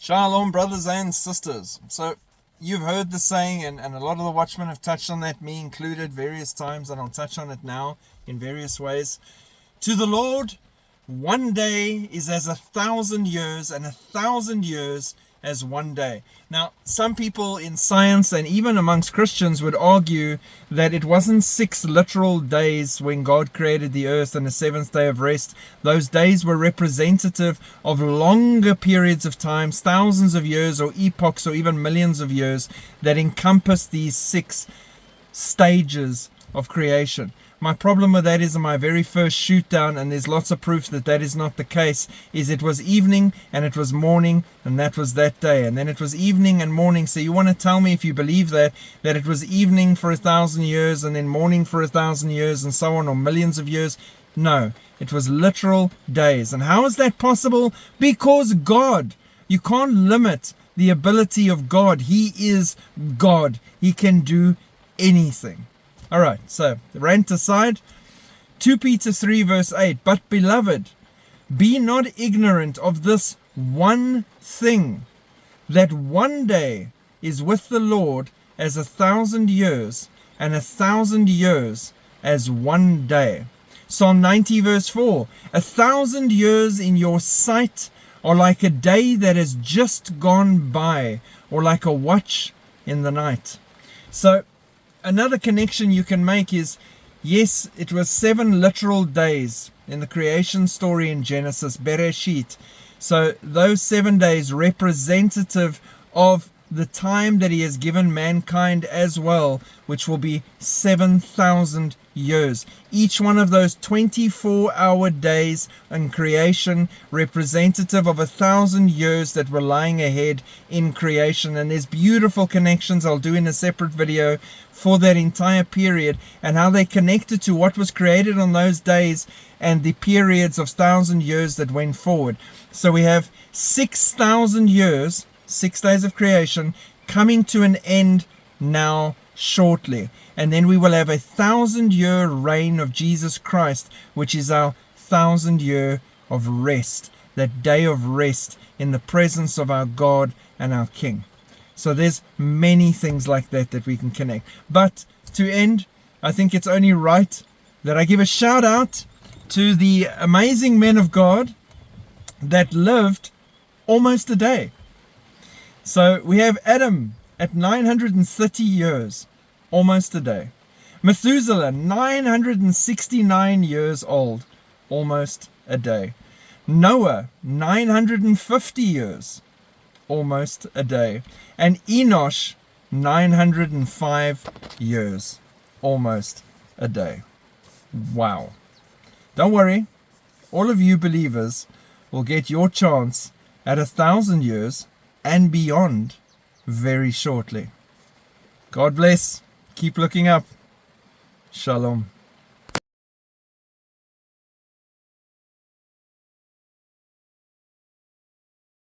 Shalom, brothers and sisters. So, you've heard the saying, and a lot of the watchmen have touched on that, me included, various times, and I'll touch on it now in various ways. To the Lord, one day is as 1,000 years, and 1,000 years as one day. Now, some people in science and even amongst Christians would argue that it wasn't 6 literal days when God created the earth and the 7th day of rest. Those days were representative of longer periods of time, thousands of years or epochs or even millions of years that encompass these 6 stages of creation. My problem with that is in my very first shoot down, and there's lots of proof that that is not the case, is it was evening and it was morning and that was that day, and then it was evening and morning. So you want to tell me, if you believe that it was evening for 1,000 years and then morning for 1,000 years and so on, or millions of years? No, it was literal days. And how is that possible? Because God. You can't limit the ability of God. He is God. He can do anything. All right, so rant aside, 2 Peter 3 verse 8, but beloved, be not ignorant of this one thing, that one day is with the Lord as 1,000 years, and 1,000 years as one day. Psalm 90 verse 4, 1,000 years in your sight are like a day that has just gone by, or like a watch in the night. So, another connection you can make is, yes, it was 7 literal days in the creation story in Genesis, Bereshit. So those 7 days representative of the time that he has given mankind as well, which will be 7,000 years. Each one of those 24-hour days in creation representative of 1,000 years that were lying ahead in creation. And there's beautiful connections I'll do in a separate video for that entire period, and how they connected to what was created on those days and the periods of 1,000 years that went forward. So we have 6,000 years, 6 days of creation, coming to an end now shortly. And then we will have 1,000-year reign of Jesus Christ, which is our 1,000 year of rest, that day of rest in the presence of our God and our King. So there's many things like that that we can connect. But to end, I think it's only right that I give a shout out to the amazing men of God that lived almost a day. So we have Adam at 930 years, almost a day. Methuselah, 969 years old, almost a day. Noah, 950 years, almost a day. And Enosh, 905 years, almost a day. Wow. Don't worry, all of you believers will get your chance at 1,000 years and beyond very shortly. God bless. Keep looking up. Shalom.